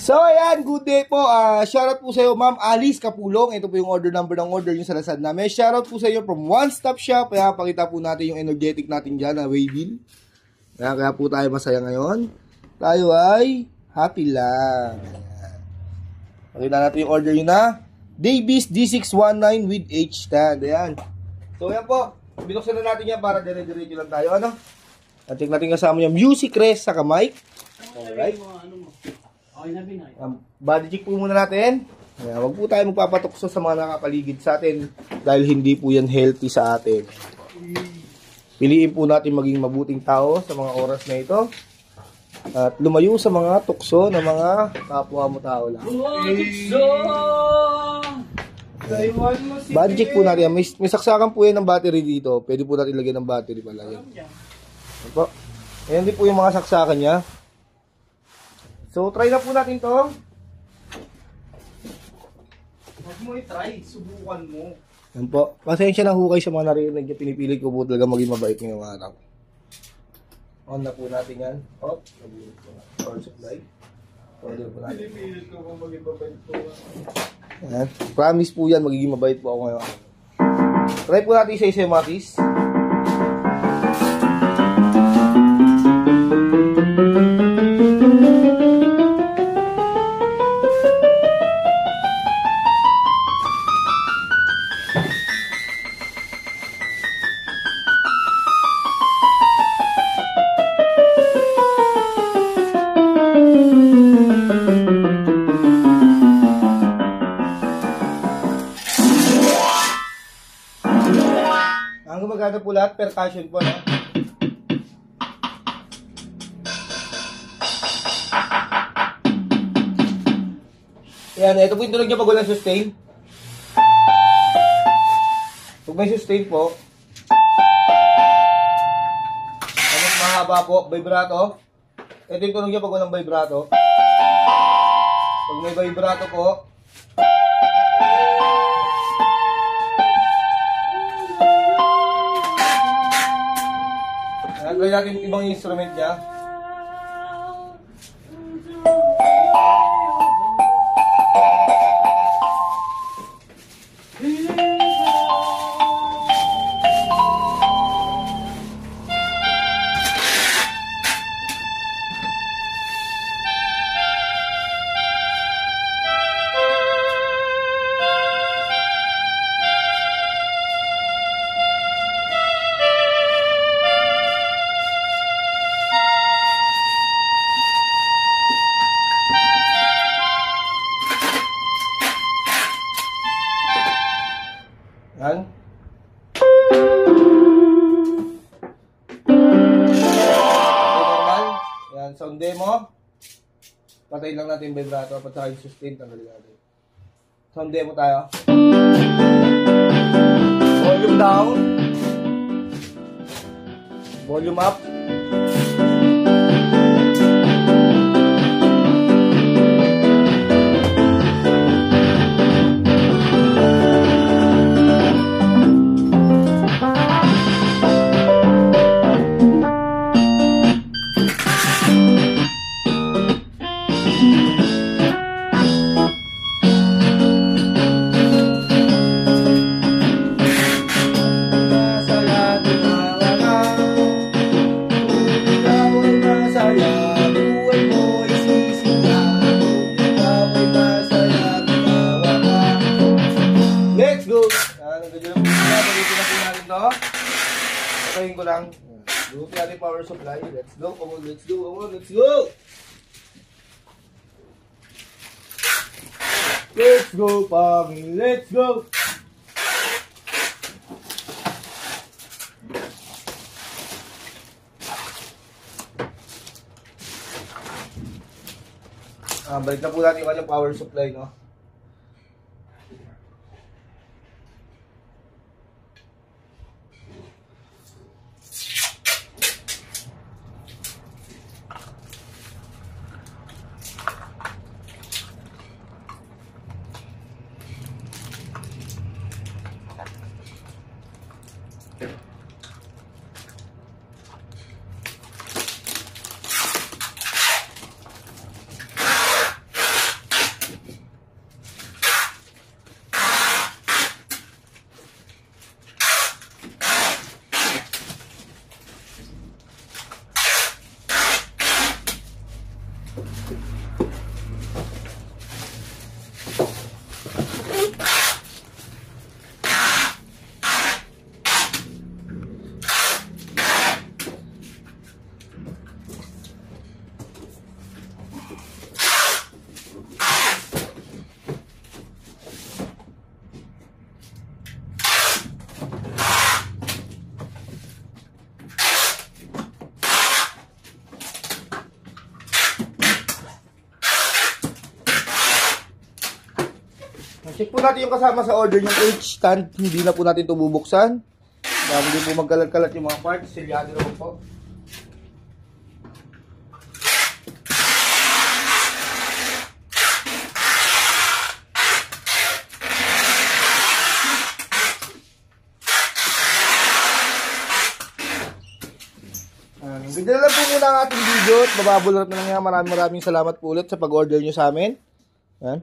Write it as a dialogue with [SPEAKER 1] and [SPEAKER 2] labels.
[SPEAKER 1] So, ayan, good day po. Shoutout po sa iyo, Ma'am Alice Kapulong. Ito po yung order number ng order nyo sa Lazada namin. Shoutout po sa iyo from One Stop Shop. Kaya pakita po natin yung energetic natin dyan na Waybill. Kaya po tayo masaya ngayon. Tayo ay happy lang. Pakita natin yung order nyo na. Davies D619 with H-stand. Ayan. So, ayan po. Binuksan na natin yan para dire-diretso lang tayo. Ano? At check natin kasama yung music rest sa mic. Alright. Body check po muna natin. Huwag po tayo magpapatukso sa mga nakapaligid sa atin dahil hindi po yan healthy sa atin. Piliin po natin maging mabuting tao sa mga oras na ito at lumayo sa mga tukso na mga kapwa mo tao lang. Body check po natin. May saksakan po yan ng battery dito. Pwede po natin ilagay ng battery pala yan. Ayan din po yung mga saksakan niya. So, try na po natin to. Huwag mo i-try. Subukan mo. Yan po. Pasensya na hukay sa mga narinig niya. Pinipilit ko po talaga maging mabait ngayong araw. On na po natin yan. Op. Power supply. Order po natin. Pinipilit ko po maging mabait po. Yan. Promise po yan. Magiging mabait po ako ngayon. Try po natin isa-isa yung makis. Ang gumagana po lahat, percussion po, no? Yan, ito po yung tunog niya pag walang sustain. Pag may sustain po, mas mahaba po, vibrato. Ito yung tunog niya pag walang vibrato. Pag may vibrato po, try natin ibang instrument niya. Yan. Normal. Yan, sound demo. Patayin lang natin yung vibrato. Patayin yung sustain. Tanggalin natin. Sound demo tayo. Volume down. Volume up. Let's go! Nagdadala po na. Pagkitin na po natin to. Patayin ko lang. Group natin power supply. Let's go. Come on, let's go. Come on, let's go! Let's go, Pami. Let's go! Balik na po natin yung kanyang power supply, no? Check po natin yung kasama sa order yung H-stand. Hindi na po natin ito bubuksan. Dahil hindi po magkalat-kalat yung mga parts. Silyado naman po. Ganda na lang po muna ang ating video at bababulot na lang yan. Maraming salamat po ulit sa pag-order nyo sa amin. Yan.